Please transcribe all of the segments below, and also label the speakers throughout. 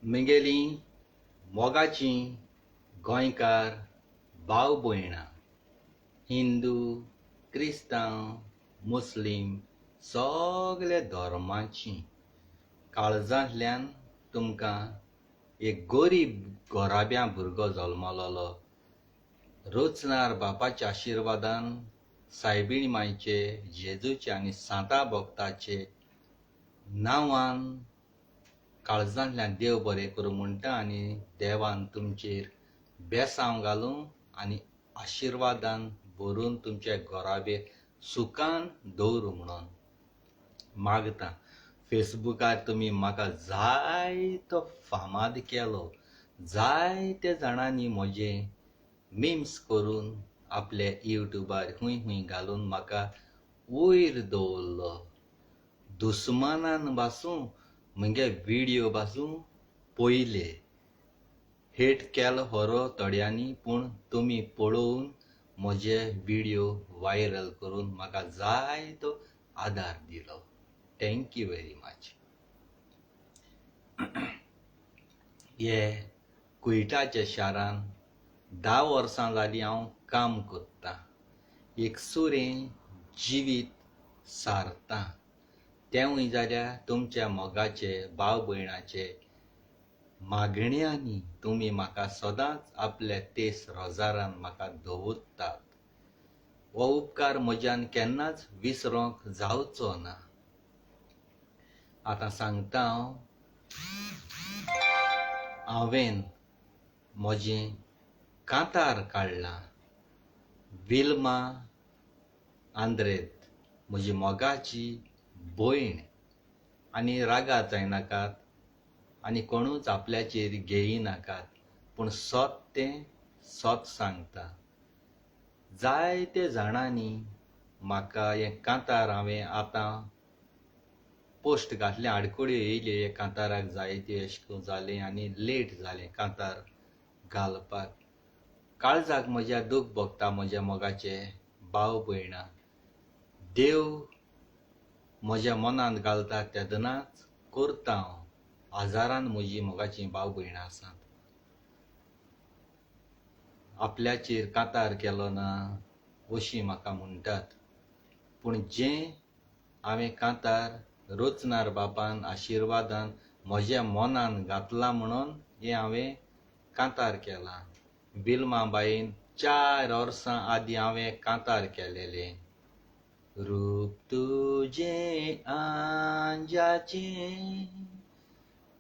Speaker 1: म्हगेली मोगाची गोंयकार भाव भयणां हिंदू क्रिस्तांव मुस्लीम सगळे धर्माची काळजांतल्यान तुमकां एक गरीब गोराब्या भुरगो जल्मलोलो रोचनार बापाच्या आशिर्वादान सायबीण मायचे जेजूचे आनी सांता भक्ताचे नांवान काळजांतल्यान देव बरें करूं म्हणटा आनी देवान तुमचेर बेसांव घालूं आनी आशिर्वादान भरून तुमचे घोराबेर सुखान दवरूं म्हणून मागतां. फेसबुकार तुमी म्हाका जायतो फामाद केलो. जायते जाणांनी म्हजे मिम्स करून आपले युट्यूबार खूंय घालून म्हाका वयर दवरलो. दुस्मानान पासून म्हगे व्हिडिओ पासून पयले हेट केलो खरो थोड्यांनी, पूण तुमी पळोवन म्हजे व्हिडिओ वायरल करून म्हाका जायतो आदार दिलो. Thank you very much. हे कुयटाच्या शारान 10 वर्सां जालीं हांव काम करतां. एक सुरें जिवीत सारतां. तेवूय जाल्यार तुमच्या मोगाचे भाव भयणाचे मागण्यांनी तुमी म्हाका सदांच आपल्या तेस रोजारान म्हाका दवरतात. हो उपकार म्हज्यान केन्नाच विसरूंक जावचो ना. आतां सांगता हांवें म्हजें कांतार काडलां. विल्मा आंद्रेत म्हजी मोगाची भयण. आनी रागार जायनाकात आनी कोणूच आपल्याचेर घेयनाकात, पूण सोत तें सोत सांगता. जायते जाणांनी म्हाका हें कांतार हांवें आतां पोस्ट घातलें, आडखळ्यो येयल्यो हे कांताराक जायत्यो अशें जालें आनी लेट जालें कांतार घालपाक. काळजाक म्हज्या दूख भोगता म्हज्या मोगाचे भाव भयणां. देव म्हज्या मनांत घालता तेदनाच करता हांव. हजारान म्हजीं मोगाचीं भाव भयणां आसात. आपल्याचेर कांतार केलो ना अशीं म्हाका म्हणटात, पूण जें हांवें कांतार रोचनार बापान आशिर्वादान म्हज्या मनान घातलां म्हणून हें हांवें कांतार केलां. विल्मा बाईन 4 वर्सां आदीं हांवें कांतार केलेलें. रूप तुजें आंजाचें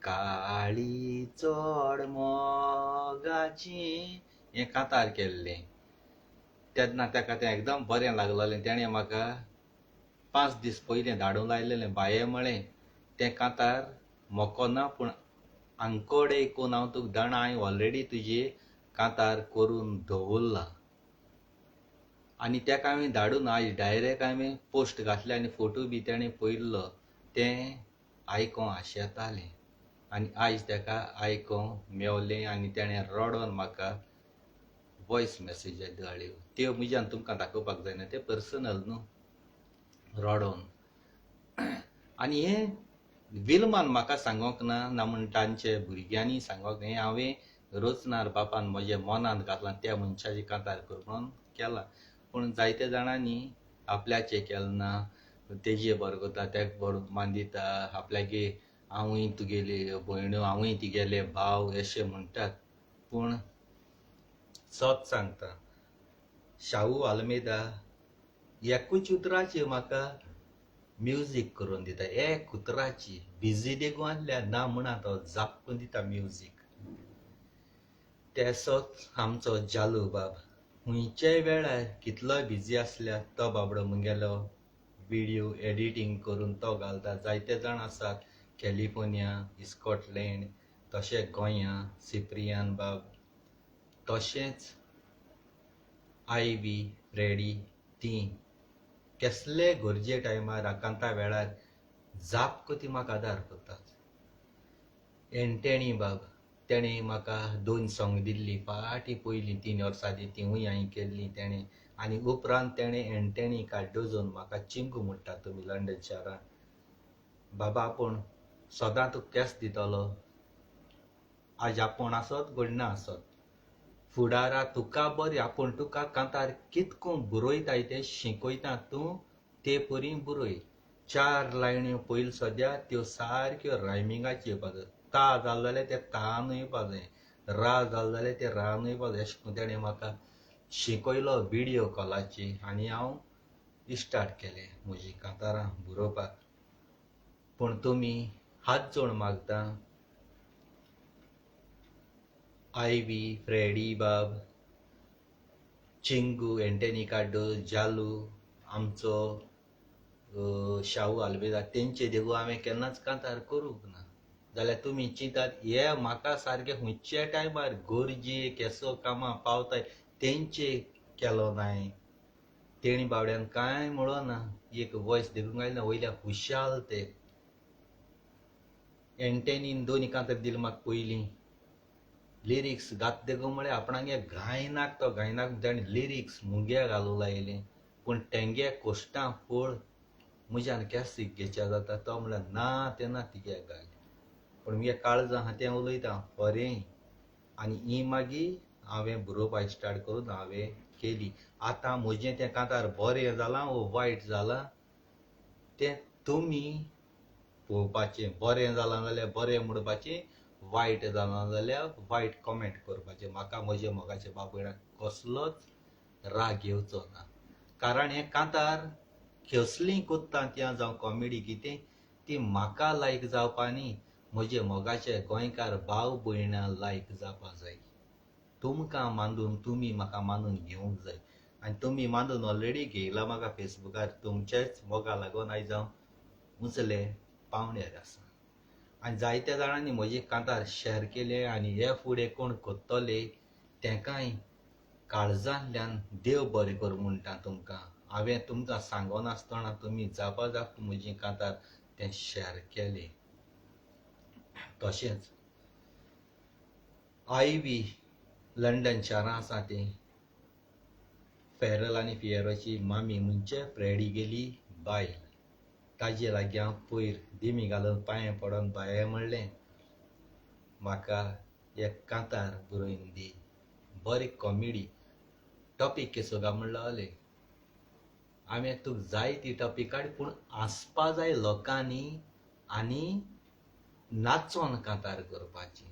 Speaker 1: काळी चोड मोगाचीं हें कांतार केल्लें. तेन्ना ताका तें एकदम बरें लागलोलें. तेणें म्हाका 5 दीस पयलीं धाडूं लायलेलें बाये म्हळें तें कांतार मोको ना, पूण आंकोडे ऐकून हांव तुका धाडा. हांवें ऑलरेडी तुजी कांतार करून दवरला. आनी ताका हांवें धाडून आयज डायरेक्ट हांवें पोस्ट घातलें आनी फोटो बी तेणें पळयल्लो. तें आयकों आशेतालें आनी आयज ताका आयकों मेवलें आनी तेणें रडोन म्हाका वॉयस मॅसेजी धाडल्यो. त्यो म्हज्यान तुमकां दाखोवपाक जायना, तें पर्सनल न्हू. रडोन आनी हें विल्मान म्हाका सांगोंक ना म्हण तांचे भुरग्यांनी सांगोंक ना. हें हांवें रोचनार बापान म्हज्या मनांत घातलां, त्या मनशाची कांतार कर म्हणून केलां. पूण जायत्या जाणांनी आपल्याचें केलें ना, तेजे बरो करता, तेका बरो मान दिता, आपल्यागे हांवूय तुगेले भयण्यो, हांवूय तुगेले भाव अशें म्हणटात. पूण सोत सांगता, शाहू आल्मेदा एकूच उतराचेर म्हाका म्युजीक करून दिता. एक उतराची बिजी देखून आसल्यार ना म्हणा तो जापून दिता म्युजीक. तेसोच आमचो जालू बाब. खंयच्याय वेळार कितलोय बिजी आसल्यार तो बाबडो म्हगेलो व्हिडिओ एडिटींग करून तो घालता. जायते जाण आसात कॅलिफोर्निया, स्कॉटलँड, तशें गोंयां सिप्रियान बाब, तशेंच आयवी फ्रेडी. तीं कसले गरजे टायमार आकांता वेळार जाप कोती म्हाका आदार करतात. एंटेणी बाब, तेणें म्हाका 2 सॉंग दिल्लीं फाटीं पयलीं 3 वर्सां आदीं, तिवूय हांवें केल्लीं तेणें. आनी उपरांत तेणें एंटेणी काड्डोजून म्हाका चिंगू म्हणटा तुमी लंडन शारान. बाबा आपूण सदां तुका केस दितलो. आज आपूण आसत गोडना आसत फुडारा तुका बरें आपूण तुका कांतार कितको बरोयताय तें शिकयता तूं ते परी बरोय 4 लायन्यो पयलीं सद्या त्यो सारक्यो रायमिंगाच्यो येवपा जाय ता जाल जाल्यार ते तान येवपा जाय रा जाल जाल्यार ते रान येवपा जाय अशें करून तेणें म्हाका शिकयलो व्हिडियो कॉलाची आनी हांव स्टार्ट केलें म्हजी कांतारां बरोवपाक पूण तुमी हात जोड मागता आयवी फ्रेडी बाब चिंगू एंटनी कार्डोज जालू आमचो शाहू आल्वेदा तेंचे देखून हांवें केन्नाच कांतार करूंक ना जाल्यार तुमी चिंतात हे म्हाका सारके खंयच्या टायमार गोरजे केसो कामां पावताय तेंचे केलो नाय तेणी बावड्यान कांय म्हणो ना एक वॉयस देखून आयलें ना वयल्या खुशाल ते एंटेनीन 2 कांतार दिले म्हाका पयलीं लिरिक्स गात देखून म्हळ्यार आपणागे गायनाक तो गायनाक ताणें लिरिक्स मुगे घालूं लायलें पूण तेंगे कोश्टां फळ म्हज्यान केस घेवचे जाता तो म्हळ्यार ना तेन्ना तिगे घाल पूण म्हगे काळजां आहा तें उलयता खरें आनी ही मागीर हांवें बरोवपाक स्टार्ट करून हांवें केली आतां म्हजें तें कांतार बरें जालां वो वायट जालां तें तुमी पळोवपाचें बरें जालां जाल्यार बरें म्हणपाचें वायट जालां जाल्यार वायट कॉमेंट करपाचें म्हाका म्हज्या मोगाच्या बाबयणाक कसलोच राग येवचो ना कारण हें कांतार कसलीं कोत्तां जावं कॉमेडी कितें ती म्हाका लायक जावपा न्ही म्हजे मोगाचे गोंयकार भाव भयणां लायक जावपा जाय तुमकां मानून तुमी म्हाका मानून घेवंक जाय आनी तुमी मानून ऑलरेडी घेयला म्हाका फेसबुकार तुमचेच मोगा लागून आयज हांव उंचले पावण्यार आसा आनी जायत्या जाणांनी म्हजी कांतार शेअर केले आनी हे फुडें कोण कोत्तले तेंकाय काळजांतल्यान देव बरें कर म्हणटा तुमकां हांवें तुमकां सांगो नासतना तुमी जापा जाप म्हजी कांतार तें शेअर केलें तशेंच आयवी लंडन शारां आसा ती फेरल आनी फियेरोची मामी म्हणजे फ्रेडी गेली बायल ताजे लागीं हांव पयर दिमी घालून पांये पडोन बाये म्हणलें म्हाका एक कांतार बरोवन दी बरी कॉमेडी टॉपीक केसो गा म्हणलो जाले हांवें तुका जाय ती टॉपीक काड पूण आसपा जाय लोकांनी आनी नाचोन कांतार करपाची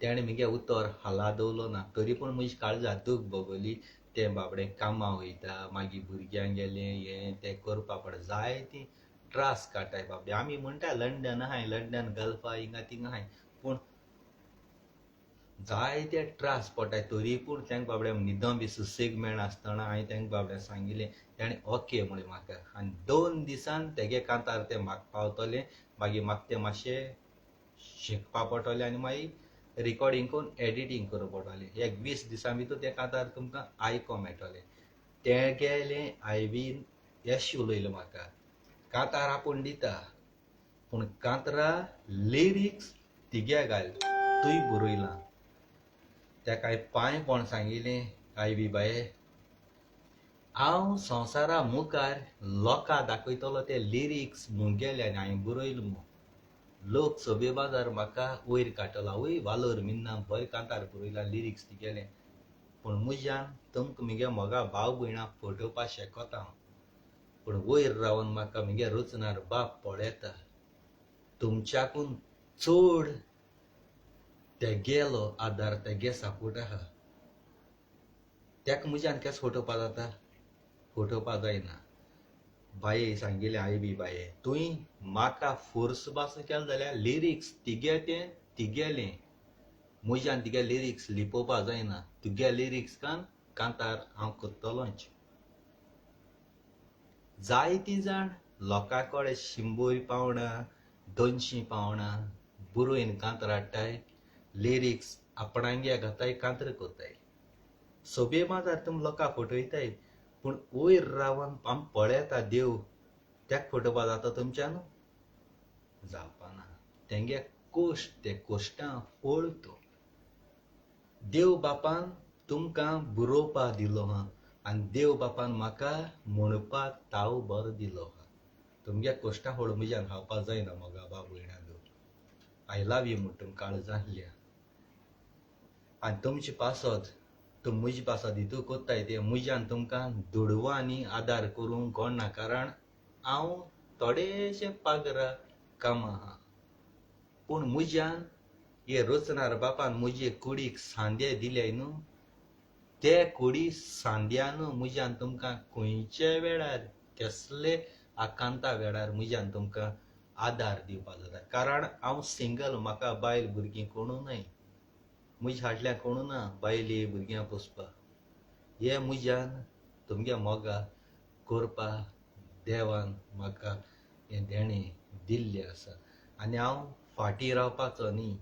Speaker 1: तेणें मगे उतर हाला दवरलो ना तरी पूण म्हजी काळजां दूख भोगली तें बाबडें कामां वयता मागीर भुरग्यांक गेलें हें तें करपा पड जाय ती त्रास काडटाय बाबडे आमी म्हणटा लंडन आहाय लंडन गल्फा हिंगा थिंगा आहाय पूण जायते त्रास पडटाय तरी पूण तेंक बाबड्या न्हिदो बी सुसेग मेळनासतना हांवें तेंक बाबड्या सांगिल्लें तेणें ओके म्हणलें म्हाका आनी 2 दिसान तेगे कांतार तें म्हाका पावतलें मागीर म्हाका तें मातशें शिकपा पडटलें आनी मागीर रिकॉर्डिंग करून एडिटींग करप पडटलें एक 20 दिसां भितर तें कांतार तुमकां आयको मेळटलें तें गेलें आयवीन यश उलयलें म्हाका कांतार आपूण दिता पूण कांतरां लिरिक्स तिगे घाल तुय बरयलां तेका पांय कोण सांगिल्लें आयवी बाये हांव संवसारा मुखार लोकां दाखयतलो ते लिरिक्स मुगेले आनी हांवें बरयलो म्हूण लोक सभे बाजार म्हाका वयर काडटलो आवय वालोर मिन्ना बरें कांतार बरयला लिरिक्स तिगेलें पूण म्हज्यान तुमकां मगे मोगा भाव भयणाक फटोवपा शेकोता हांव पूण वयर रावन म्हाका मगे रुचनार बाप पळयता तुमच्याकून चड तेगेलो आदार तेगे सपोर्ट आहा तेका म्हज्यान केस फटोवपा जाता फटोवपा जायना बाये सांगिल्लें आयवी बाये तुवें म्हाका फोर्स पासून केलो जाल्यार लिरिक्स तिगे तें तिगेलें म्हज्यान तिगे लिरिक्स लिपोवपा जायना तुगे लिरिक्सान कांतार हांव कोत्तलोच जायतीं जाण लोकां कडेन 100 पावणां 200 पावणां बरोवन कांतार हाडटाय लिरिक्स आपणांगे घाताय कांतर कोत्ताय सोबे माजार तुम लोकां फटयताय पूण वयर रावन आमी पळयता देव तेका फटोवपा जाता तुमच्यान जावपाना तेंगे कोश्ट ते कोश्टां फळ तो देव बापान तुमकां बरोवपा दिलो हा आनी देव बापान म्हाका म्हणपाक ताव बरो दिलो हा तुमगे कोश्टां फळ म्हज्यान खावपा जायना मोगा बाब भयणां आय लव यू म्हणटा काळजांतल्या आनी तुमचे पासत तुम मुजी पासत हितू कोत्ताय ते मुज्यान तुमकां दुडवा आनी आदार करूंक कोणना कारण हांव थोडेशे पागरा कामां आहा पूण मुज्यान हे रचणार बापान मुजे कुडीक सांदे दिले न्हू ते कुडी सांद्यान मुज्यान तुमकां खंयचे वेळार कसले आकांता वेळार मुज्यान तुमकां आदार दिवपा जाता कारण हांव सिंगल म्हाका बायल भुरगीं कोणू न्हय मुजे फाटल्यान कोणू ना बायली भुरग्यां पोसपाक हे मुज्यान तुमगे मोगा करपा देवान म्हाका हें देणें दिल्लें आसा आनी हांव फाटीं रावपाचो न्ही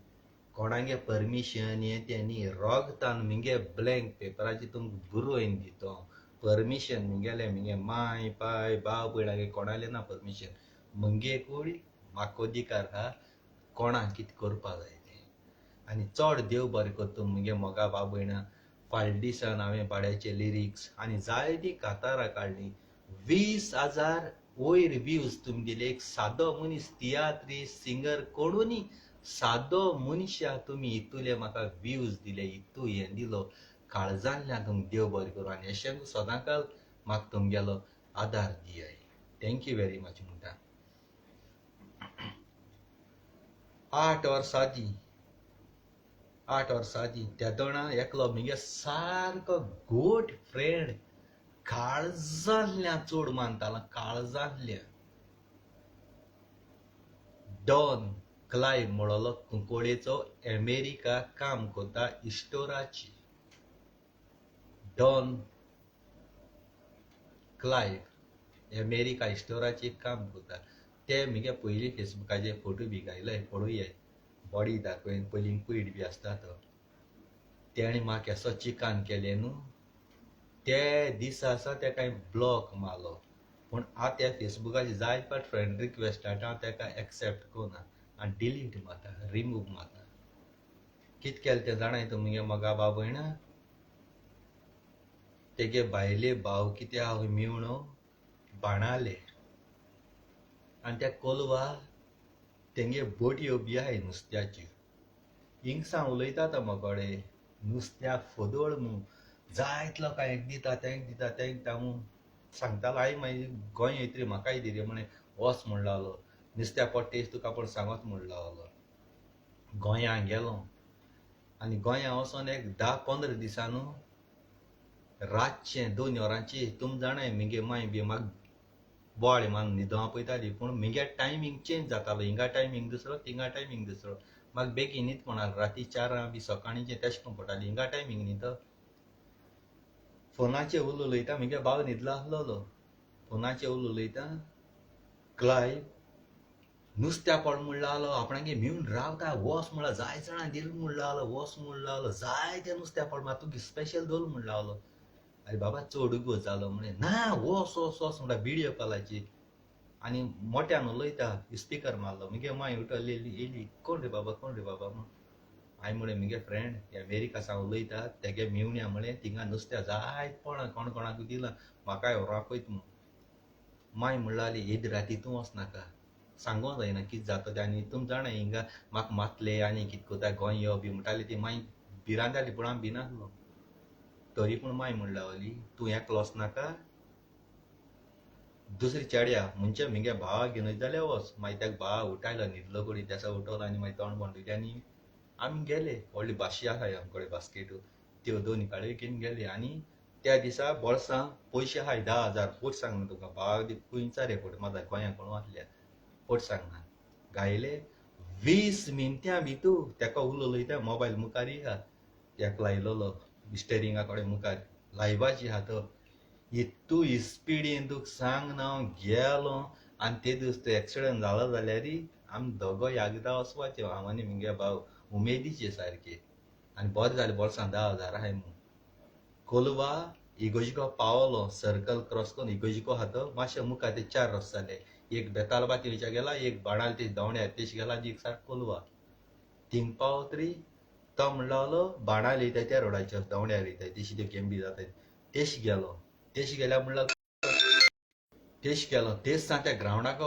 Speaker 1: कोणागे परमिशन हें तें न्ही रोगतान मुगे ब्लँक पेपराचेर तुमकां बरोवन दितो परमिशन मुगे माय पाय भाव भयणागे कोणालें ना परमिशन मुगे कूड म्हाका अधिकार आहा कोणाक कितें करपा जाय तें आनी चड देव बरें करता मुगे मोगा भाव भयणां फाटल्या दिसान हांवें पाड्याचे लिरिक्स आनी जायतीं कातारां काडलीं 20,000 वयर व्यूज तुमी दिले एक सादो मनीस तियात्री सिंगर कोणू न्ही सादो मनशा तुमी इतुले म्हाका व्यूज दिले इतू हें दिलो काळजांतल्यान तुमकां देव बरें करूं आनी अशें सदांकाल म्हाका तुमगेलो आदार दियाय थँक्यू व्हेरी मच म्हणटा 8 वर्सांची त्या दोना एकलो मुगे सारको गोट फ्रेंड काळजांतल्यान चड मानतालो काळजांतल्यान डॉन क्लायव म्हणलो कुंकोळेचो अमेरिका काम कोता इस्टोराची डॉन क्लायव अमेरिका इस्टोराची काम कोता ते मुगे पयलीं फेसबुकाचेर फोटो बी घायले पळोवया बॉडी दाखोवन पयलीं कुयड बी आसता तो तेणें म्हाका असो चिकान केलें न्हू ते दिसा आसा तेका हांवें ब्लॉक मारलो पूण हांव त्या फेसबुकाचेर जायत फावट फ्रेंड रिक्वेस्ट धाडटा हांव तेका एक्सेप्ट कोना आनी डिलीट मारता रिमूव मारता कितें केलें तें जाणाय तूं मुगे मोगा भाव भयणां तेगे भायले भाव कितें हांव मेवणो बाणाले आनी त्या कोलवा तेंगे बोटयो बी आहाय नुस्त्याच्यो हिंगसा उलयता तो मोगोडे नुस्त्याक फोदोळ म्हूण जायत लोकांक दिता तेंक म्हूण सांगतालो हांवें मागीर गोंय येतरी म्हाकाय दी रे म्हणे वच म्हूण लागलो नुस्त्या पडटेच तुका पूण सांगत म्हूण लागलो गोंयां गेलो आनी गोंयां वचोन एक 10-15 दिसांनी रातचें 2 वरांची तुमी जाणाय मुगे माय बी म्हाका बोवाळे मान न्हिदोवं पळयताली पूण मुगे टायमींग चेंज जातालो हिंगा टायमींग दुसरो थिंगा टायमींग दुसरो म्हाका बेगीन न्हीद म्हणा राती 4 बी सकाळींचें तेशें कोन्न पडटालें हिंगा टायमींग न्ही तो फोनाचेर उलयता मुगे भाव न्हिदलो आसलोलो फोनाचेर उलयता क्लायव नुस्त्या पड म्हूण लागलो आपणागे मेवन रावता वस म्हणला जाय जाणां दिल म्हूण लागलो वस म्हूण लागलो जाय ते नुस्त्या पड म्हाका तुगे स्पेशल दोल म्हूण लागलो अरे बाबा चड गो जालो म्हणे ना वस वस वस म्हणटा व्हिडियो कॉलाची आनी मोट्यान उलयता स्पिकर मारलो मुगे माय उठली येयली कोण रे बाबा म्हूण हांवें म्हळें मुगे फ्रेंड अमेरिका सावन उलयता तेगे मेवण्या म्हळें थिंगा नुस्त्या जायत पडा कोण कोणाक दिलां म्हाकाय रापयत म्हूण माय म्हणलाली येद राती तूं वचनाका सांगो जायना कितें जाता तें आनी तुमी जाणाय हिंगा म्हाका मातले आनी कितें कोता गोंय यो बी म्हणटाली ती माय भिरांताली पूण हांव भिनासलो तरी पूण माय म्हूण लागली तूं एकलो वचनाका दुसरी चेड्या म्हणजे मुगे भावा घेवन वयत जाल्यार वच मागीर तेका भावा उठयलो न्हिदलो कुडी तेसा उठवलो आनी मागीर तोंड बोंड दिली आनी आमी गेले व्हडली बाशी आहाय आमचे कडेन बास्केटू त्यो दोनी काडयो घेवन गेले आनी त्या दिसा बोल्सां पयशे आहाय 10,000 पोट सांगना तुका भावाक दी खुंयचा रे पोट म्हाका गोंयां कोण वाचल्या पोट सांगना गायले 20 मिनटां भितूर तेका उलयता मोबायल मुखार एक लायलोलो स्टेरिंगा कडेन मुखार लायबाची आहा तो इतू स्पिडीन तुका सांग ना हांव गेलो आनी ते दीस तो एक्सिडंट जालो जाल्यार आमी दोगोय एकदां वचपाचे हांव आनी मुगे भाव उमेदीचे सारके आनी बरें जालें बोल्सां 10,000 आहाय म्हूण कोलवा इगोजिको पावलो सर्कल क्रॉस करून इगोजिको आहा तो मातशे मुखार ते 4 रस्ते जाले एक बेताल बातीच्या गेला एक बाणाल ते दोवण्यार तेश गेला एक सारको कोलवा थिंग पावतरी तो म्हणलो लागलो बाणाल येता त्या रोडाचेर दोवण्यार येता तेशी त्यो गेम जाताय तेश गेल्या म्हणला तेश गेलो तेच सांग त्या ग्रावंडाक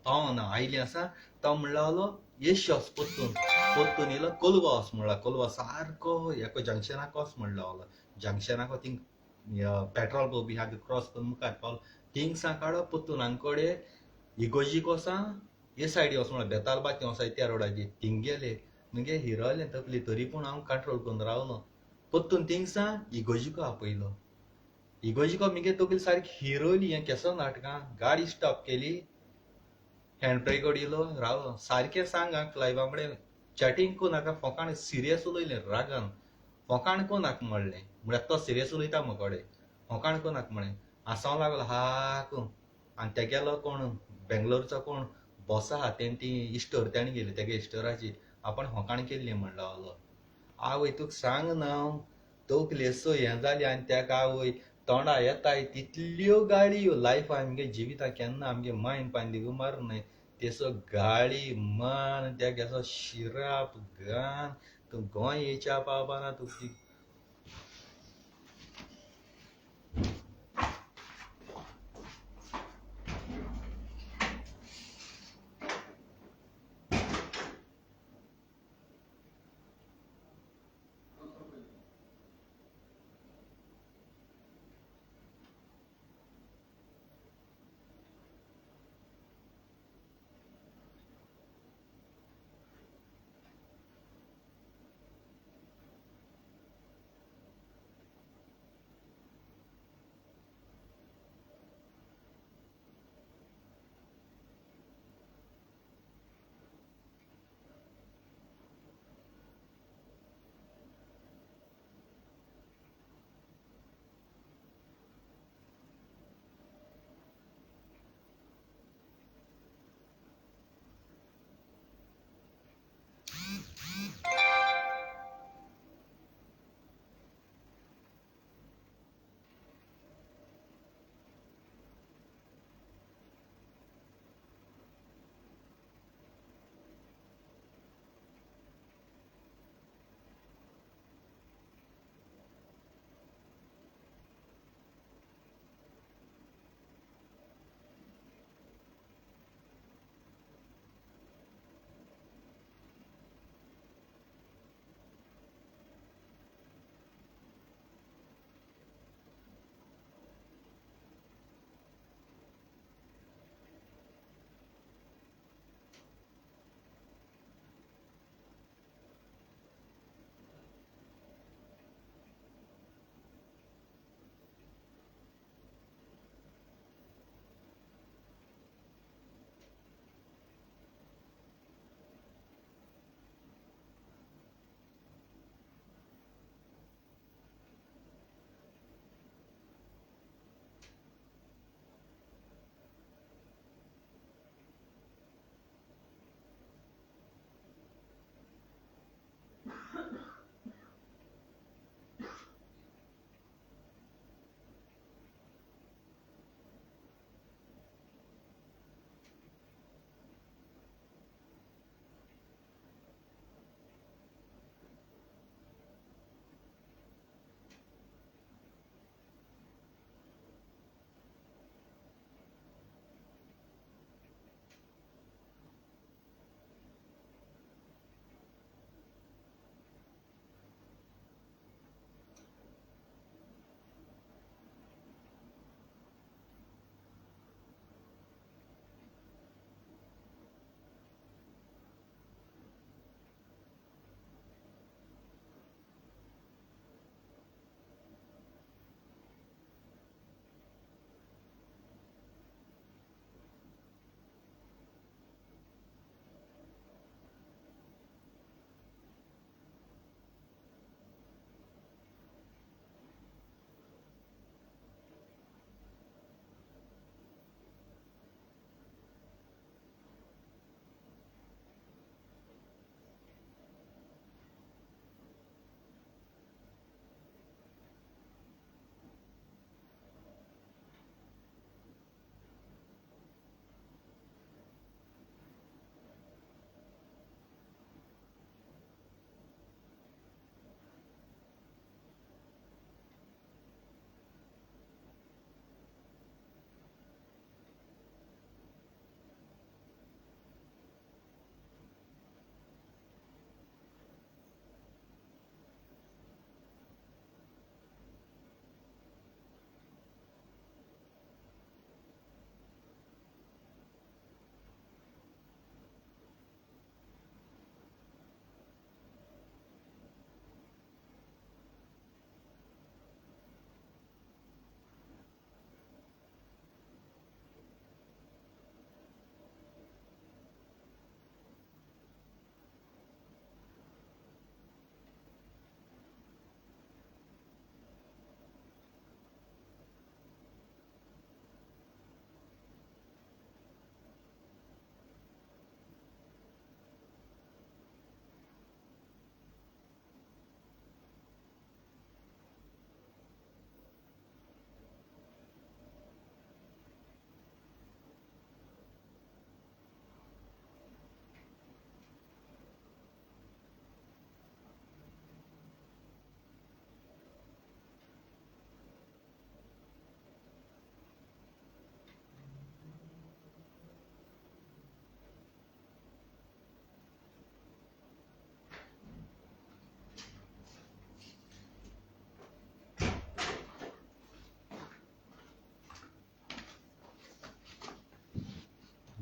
Speaker 1: पावना आयली आसा तो म्हणलो येशोस पोत्तून पोत्तून येयलो कोलवा वस म्हणला कोलवा सारको हेको जंक्शनाक वस म्हणलो जंक्शनाक थिंग पेट्रोल पंप आहा क्रॉस करून मुखार पावलो थिंगसा काडो पोत्तून कोडे इगोजीक वसा हे सायडी वस म्हणला बेतालबाग वसाय त्या रोडाचेर थिंग गेले म्हणजे हिरोयलें तकली तरी पूण हांव कंट्रोल करून रावलो पोत्तून थिंगसा इगोजिको आपयलो इगोजिको मिगे तकली सारकी हिरोयली हें केसो नाटकां गाडी स्टॉप केली हँड ब्रेक ओडिलो रावलो सारकें सांग हांव क्लायबा चॅटिंग को नाका फोकाण सिरियस उलयलें रागान फोकाण को नाका म्हणलें म्हळ्यार तो सिरियस उलयता म्हकोडे फोकाण को नाका म्हळें हांसोंक लागलो हा करून आनी ते गेलो कोण बेंगलोरचो कोण बॉस आहा तेणी ती इस्टोर तेणी गेली तेगे इस्टोराचेर आपण होकाण केल्ली म्हणलो आवय तुका सांग न्हू तकली अशो हें जाली आनी तेका आवय तोंडा येताय तितल्यो गाडयो लायफान आमगे जिवितां केन्ना आमगे मायंड पांय मारूं न्हय तेसो गाडी मान तेका असो शिराप घान तूं गोंय येवच्या पावपाना तुका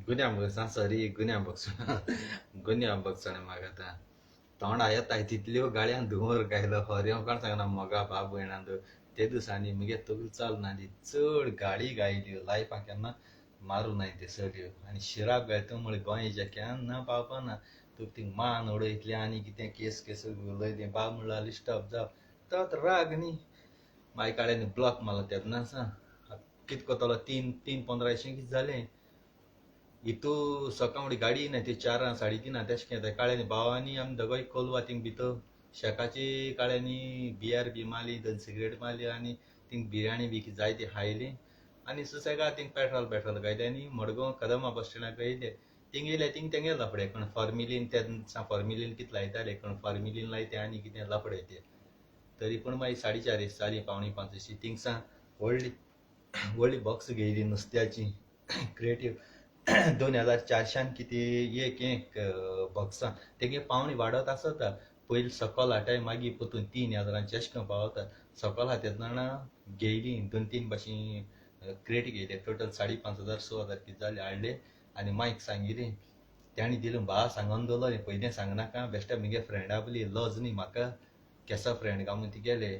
Speaker 1: गुन्या बघसा सॉरी गुन्या बघसण गुन्या बघसण म्हाका आतां तोंडा येताय तितल्यो गाळ्यान धुंवर गायलो हऱ्यो कोण सांगना मोगा बाब भयणांदो ते दिसांनी मगे तगली चलनाली चड गाडी गायल्यो लायफाक केन्ना मारूं नाय ते सड्यो आनी शिराप गायता म्हळ्यार गोंयच्या केन्ना पावपाना तुका थिंग मान उडयतले आनी कितें केस उलयले बाब म्हणल्यार लिस्ट ऑफ जाव तोच राग न्ही मागीर काड्यांनी ब्लॉक मारलो तेन्ना सा कितें कोतलो 3:15 अशें कितें जालें इतू सकाळ फुडें गाडी येयना ती 4 3:30 तेशें केलें काळ्यांनी भावानी आमी दोगांय कोलवा थिंग भितर शेकाची काळ्यांनी बियर बी मारली 2 सिगरेट मारली आनी थिंग बिरयाणी बी जाय ती खायली आनी सुसेगाद थिंग पेट्रोल घायलें आनी मडगांव कदमा बस स्टँडाक येयले थिंग येयले थिंग तेंगे लफडे कोण फॉर्मिलीन तेन्ना फॉर्मिलीन कितें लायताले कोण फॉर्मिलीन लायते आनी कितें लफडे ते तरी पूण मागीर 4:30 जाली 4:45 अशी थिंगसा व्हडली बॉक्स घेयली नुस्त्याची क्रिएटीव 2,400 कितें एक बॉक्सां तेगे पावणी वाडत आसता पयलीं सकयल हाटाय मागीर परतून 3,000 अशें करून पावता सकयल हा तेन्ना घेयली 2-3 भाशेन क्रेट घेयले टोटल 5,500 6,000 कितें जाले हाडले आनी मायक सांगिल्ली तेणी दिलें बा सांगोन दवरलें पयलीं सांगनाका बेश्टे मगे फ्रेंड आपली लॉज न्ही म्हाका केसा फ्रेंड काय म्हूण ती गेले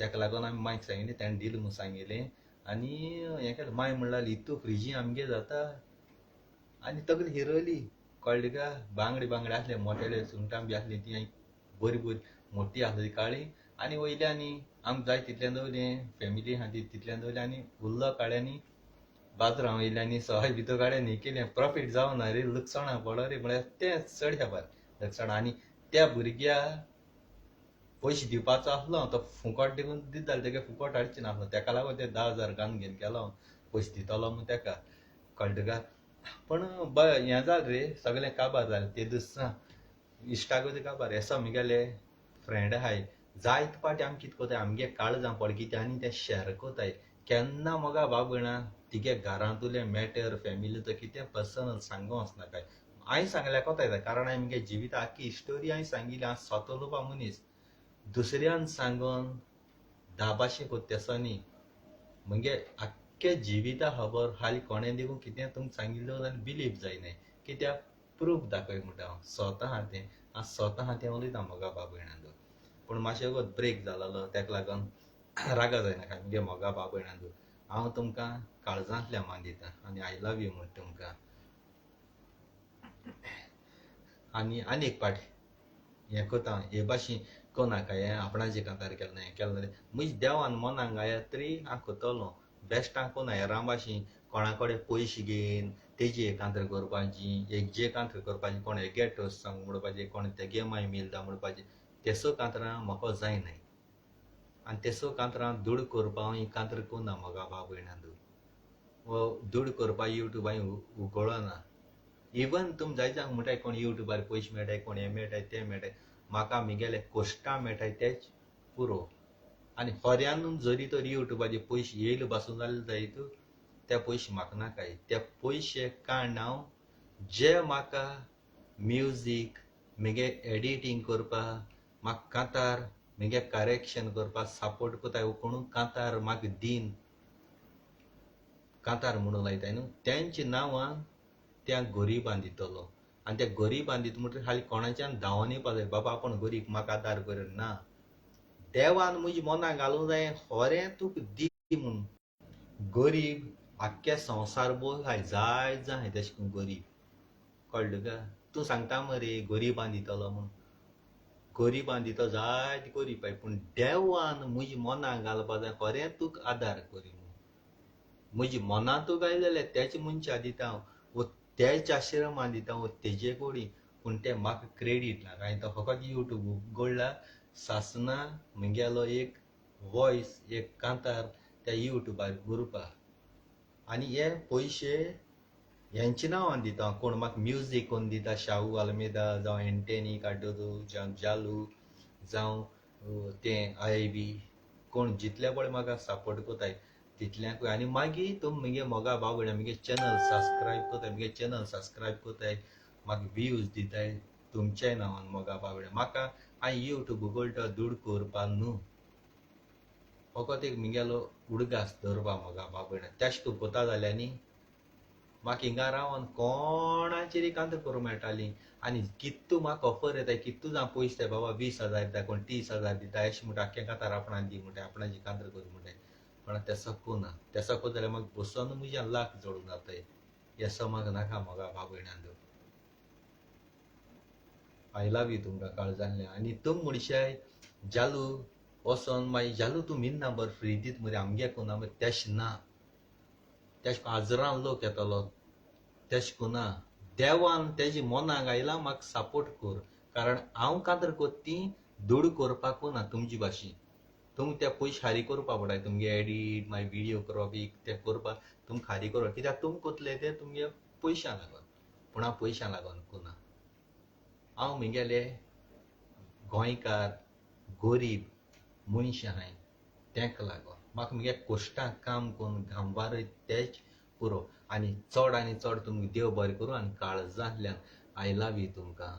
Speaker 1: तेका लागून आमी मायक सांगिल्लें तेणें दिलें म्हूण सांगिल्लें आनी हें केलें माय म्हणल्यार इतू फ्रिजी आमगे जाता आनी तगली हिरोली कळ्ळें का बांगडे आसले मोटेले सुंगटां बी आसली ती बरी मोठी आसली काळी आनी वयल्यानी आमकां जाय तितल्यान दवरलें फॅमिली आहा तितल्यान दवरलें आनी उरलो काड्यांनी बाजरां वयल्यांनी सवाय भितर काड्यांनी केलें प्रॉफीट जावना रे लुकसाणा पडो रे म्हळ्यार तें चड खेपार लुकसाणा आनी त्या भुरग्याक पयशे दिवपाचो आसलो तो फुकट दिवन दिताले तेगे फुकट हाडचें नासलो तेका लागून ते 10,000 घालून घेवन गेलो पयशे दितलो म्हूण तेका कळ्ळें का पण हें जालें रे सगळें काबार जालें ते दिसा इश्टागत काबार एसो म्हगेले फ्रेंड आहाय जायत पाटी आमी कितें कोताय आमगे काळजां पडकिते आनी ते शेअर कोताय केन्ना मोगा भाव भयणां तिगे घरांतुलें मॅटर फॅमिलीचो कितें पर्सनल सांगो वचनाकाय हांवें सांगल्यार कोताय कारण हांवें म्हगे जिविता आख्खी हिस्टोरी हांवें सांगिल्ली हांव स्वता उलोवपा मनीस दुसऱ्यान सांगोन दाबाशें कोत्ता तेसो न्ही म्हगे आख्खे जिविता खबर हालीं कोणें देखून कितें तुमकां सांगिल्लो जाल्यार बिलीव जायनाय कित्याक प्रूफ दाखय म्हणटा हांव स्वता हां तें उलयता मोगा बाब भयणांदो पूण मातशें वगत ब्रेक जालोलो तेका लागोन रागा जायनाका म्हगे मोगा बाब भयणांदो हांव तुमकां काळजांतल्यान मान दितां आनी आय लव यू म्हणटा तुमकां आनी एक पाट हें कोता हे भाशेन कोनाका हें आपणाचे कांतार केलें हें केलें जाल्यार म्हज्या देवान मनाक गाया तरी हांव कोतलो बेश्टां कोना हेरां भाशेन कोणा कडेन पयशे घेवन तेजी कांतर करपाची एक जे कांतर करपाची कोण हेगे टोस्ट सांग म्हणपाचें कोण तेगे माय मिलता म्हणपाचें तेसो कांतरां म्हाका जायनाय आनी तेसो कांतरां दूड करपा हांव कांतर कोन्ना मोगा बाब भयणांदो वो दूड करपा यूट्यूब हांवें उगोळना इवन तुम जाय जांक म्हणटाय कोण यूट्यूबार पयशे मेळटाय कोण हें मेळटाय तें मेळटाय म्हाका म्हगेले कोश्टां मेळटाय तेच पुरो आनी खऱ्यान जरी तर यूट्यूबाचे पयशे येयले पासून जाले जायत ते पयशे म्हाका नाकाय ते पयशे काडून हांव जे म्हाका म्युजीक म्हगे एडिटींग करपाक म्हाका कांतार म्हगे करेक्शन करपाक सपोर्ट कोताय कोणू कांतार म्हाका दिन कांतार म्हणून लायताय न्हू तेंच्या नांवान त्या गरिबांक दितलो आनी त्या गरिबांक दिता म्हणटकीर हालीं कोणाच्यान धांवोन येवपा जाय बाबा आपूण गरीब म्हाका आदार कर ना देवान म्हज्या मनाक घालूं जाय खरें तुका दी म्हणून गरीब आख्ख्या संवसार भर हाय जाय जाय तेशें करून गरीब कळ्ळें का तूं सांगता मरे गरिबांक दितलो म्हूण गरिबांक दिता जाय ती गरीब पूण देवान म्हज्या मनाक घालपा जाय खरें तुका आदार करी म्हूण म्हज्या मनांतू गाय जाल्यार तेच्या मनशाक दिता हांव वो तेच्या आश्रमांत दिता वो तेजे कोडी पूण ते म्हाका क्रेडीट नाका हांवें तो फकत यूट्यूब उगडला सासना म्हगेलो एक वॉयस एक कांतार त्या यूट्यूबार उरपा आनी हे पयशे हेंच्या नांवान दिता हांव कोण म्हाका म्युजीक कोण दिता शाहू आल्मेदा जावं एंटेनी कार्डोजो जावं जालू जावं तें आयबी कोण जितले पळय म्हाका सपोर्ट कोताय तितल्यांक आनी मागीर तुम म्हगे मोगा भाव भयणां म्हगे चॅनल सब्सक्रायब कोताय म्हाका व्यूज दिताय तुमच्याय नांवान मोगा भाव भयणां म्हाका हांवें यूट्यूब उगडटा दूड कोरपा न्हू फकत एक म्हगेलो उडगास दवरपा मोगा भाव भयणां तेश तूं कोता जाल्यार न्ही म्हाका हिंगा रावन कोणाचेरी कांतर करूं मेळटाली आनी कितू म्हाका ऑफर येताय कितू जावं पयशे ते बाबा 20,000 दिता कोण 30,000 दिता अशें म्हणटा आख्या कांतार आपणाक दी म्हणटा आपणाची कांतर करूं म्हणटा पण ते सकू ना ते सकू जाल्यार म्हाका बसून म्हज्या लाख जोडून जाताय हे समज नाका म्हाका भाव भयणांदो आय लव यू तुमकां काळजांतल्यान आनी तुम म्हणशाय जालू वचोन मागीर जालू तूं मिन नंबर फ्री दीत मरे आमगे कोना मागीर तेश ना तेश आजरां लोक येतलो तेश कोना देवान तेजी मनाक आयला म्हाका सपोर्ट कर कारण हांव कांतर कोत्ती दूड करपाकू ना तुमची भाशेन तुमकां ते पयशे खारी करपा पडटा तुमगे एडीट मागीर व्हिडिओ करप ते करपाक तुमकां खारी करप कित्याक तुम कोतले ते तुमगे पयशां लागोन पूण हांव पयशां लागोन कोना हांव म्हगेले गोंयकार गरीब मनशां हाय तेंका लागोन म्हाका म्हगे कोश्टांक काम करून घामवार तेच पुरो आनी चड तुमकां देव बरें करूं आनी काळजांतल्यान आय लव यू तुमकां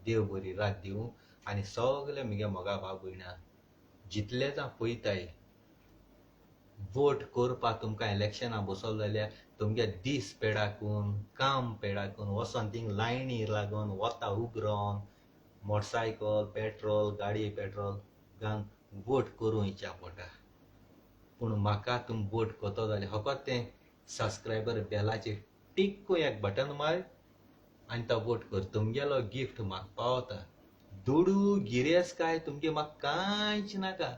Speaker 1: देव बरी रात दिवं आनी सगळे म्हगे मोगा भाव भयणां जितले जावं पळयताय वोट करपाक तुमकां इलेक्शनां बसोल जाल्यार तुमगे दीस पेडाकून काम पेडाकून वचोन थिंग लायनीर लागोन वता उब रावन मोटरसायकल पेट्रोल गाडये पेट्रोल घालून वोट करूं इच्छा पडटा पूण म्हाका तुम वोट कोतो जाल्यार फकत तें सबस्क्रायबर बेलाचेर टिक्को एक बटन मार आनी तो वोट कर तुमगेलो गिफ्ट म्हाका पावता दुडू गिरेस काय तुमगे म्हाका कांयच नाका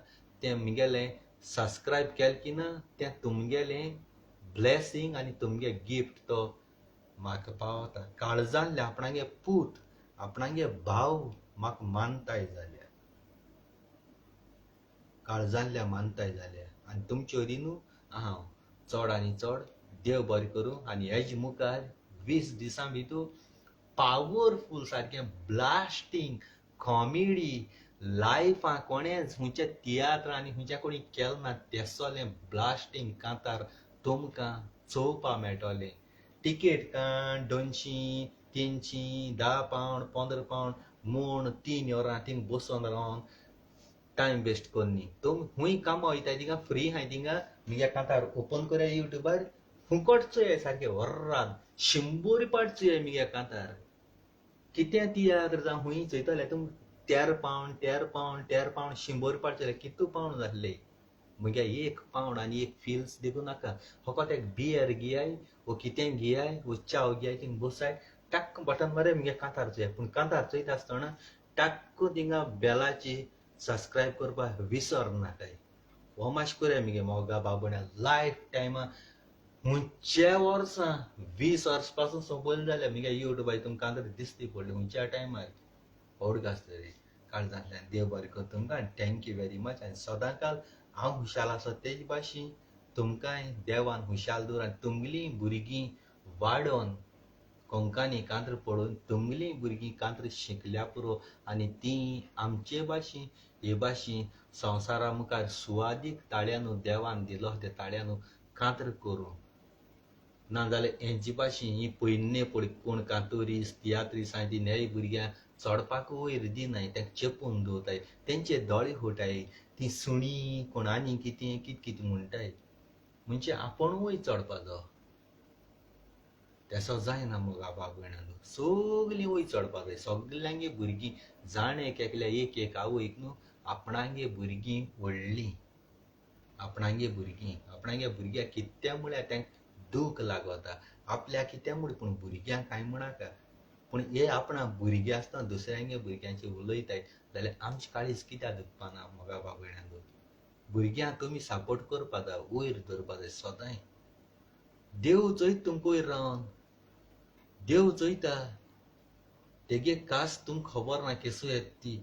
Speaker 1: तें म्हगेलें सबस्क्रायब केलें की ना तें तुमगेलें ब्लेसींग आनी तुमगे गिफ्ट तो म्हाका पावता काळजांतले आपणागे पूत आपणागे भाव म्हाका मानताय जाल्यार काळजांतल्या मानताय जाल्यार आनी तुमचे वरीनू हांव चड आनी चड देव बरें करूं आनी हेजे मुखार 20 दिसां भितर पावरफूल सारकें ब्लास्टींग कॉमेडी लायफां कोणेंच खंयच्या तियात्र आनी खंयच्या कोणी केलें ना तेसोलें ब्लास्टींग कांतार तुमकां चोवपा मेळटलें टिकेट काण 200 300 10 पावंड 15 पावंड म्हूण 3 वरां थिंग बसून रावन टायम वेस्ट कोन्नी तुम खूंय कामां वयताय थिंगा फ्री हाय थिंगा म्हज्या कांतार ओपन करया युट्यूबार फुकट चोय सारकें वर्रान 100 पाट चोय म्हज्या कांतार कितें तियात्र जावं खूंय चयतले तुम 13 पावंड 100 पाट चोयल्यार कितू पावंड जातले म्हज्या 1 पावंड आनी 1 फील्स देखून नाका फकत एक बियर घेयाय वो कितें घेयाय वो चाव घेयाय थिंग बसाय टाक्क बटन मारे म्हज्या कांतार चोय पूण कांतार चयता आसतना टाक्क थिंगा बेलाची सबस्क्रायब करपाक विसर नाकाय हो मातशें करया मगे मोगा बाबण्या लायफ टायमा खंयचे वर्सां 20 वर्स पासून सोंपयलें जाल्यार मगे युट्यूबार तुमकां कांतर दिसती पडली खंयच्या टायमार ओडग आसतली काळजांतल्यान देव बरें कर तुमकां आनी थँक्यू व्हेरी मच आनी सदांकाल हांव खुशाल आसा तेज भाशेन तुमकांय देवान खुशाल दवर आनी तुमगेलीं भुरगीं वाडोवन कोंकणी कांतर पडून तुमगेलीं भुरगीं कांतर शिकल्या पुरो आनी तीं आमचे भाशेन हे भाशेन संवसारा मुखार सुवादीक ताळ्यानू देवान दिलो ते ताळ्यानू कांतर करूं नाजाल्यार हेंची भाशेन ही पयने पळय कोण कांतोरीस तियात्रीस ती नेय भुरग्यां चडपाक वयर दिनाय तेंका चेपून दवरताय तेंचे दोळे फुटाय ती सुणी कोण आनी कितें कितें म्हणटाय म्हणजे आपूण वयर चडपा जाय तेसो जायना मुगा बाब भयणांनो सगलीं वयर चडपा जाय सगल्यांगे भुरगीं जाण एकल्या एक आवयक न्हू आपणागे भुरगीं व्हडलीं आपणागे भुरग्यां कित्या म्हळ्यार तेंका दूख लागता आपल्या कितें म्हूण पूण भुरग्यांक कांय म्हणाका पूण हे आपणा भुरगीं आसतना दुसऱ्यांगे भुरग्यांचे उलयताय जाल्यार आमचे काळीज कित्याक दुखपाना मोगा बाब भयणांनो भुरग्यांक तुमी सपोर्ट करपा जाय वयर धरपा जाय सदांय देव चयता तुमकां वयर रावन देव चयता तेगे कास तुमकां खबर ना केसो येता ती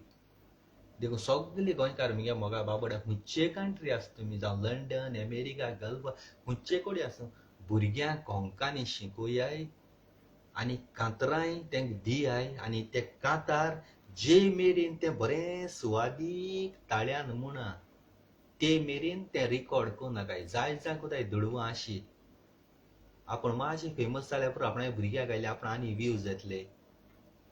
Speaker 1: देखून सगळे गोंयकार म्हगे मोगा बाबड्या खंयचे कंट्री आसा तुमी जावं लंडन अमेरिका गल्फ खंयचे कडेन आसूं भुरग्यांक कोंकणी शिकोवयाय आनी कांतराय तेंका दियाय आनी ते कांतार जे मेरेन तें बरें सुवादीक ताळ्यान म्हणा ते मेरेन तें रिकॉर्ड करूं नाकाय जाय कोताय दुडवां आशी आपूण मातशें फेमस जाल्यार पुरो आपणा भुरग्यांक गायले आपण आनी व्ह्यूज येतले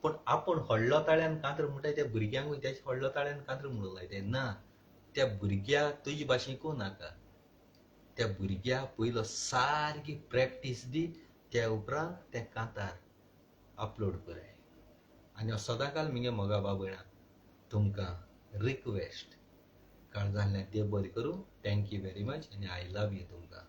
Speaker 1: पूण आपूण व्हडलो ताळ्यान कांतर म्हणटाय त्या भुरग्यांकूय तेच्या व्हडलो ताळ्यान कांतर म्हणूंक लायताय ना त्या भुरग्याक तुजी भाशेन करूं नाका त्या भुरग्याक पयलो सारकी प्रॅक्टीस दी त्या उपरांत तें कांतार अपलोड कराय. आनी सदांकाल मगे मोगा बाबळा तुमकां रिक्वेस्ट काळजांतल्यान देव बरें करूं. थँक यू व्हेरी मच आनी आय लव यू तुमकां.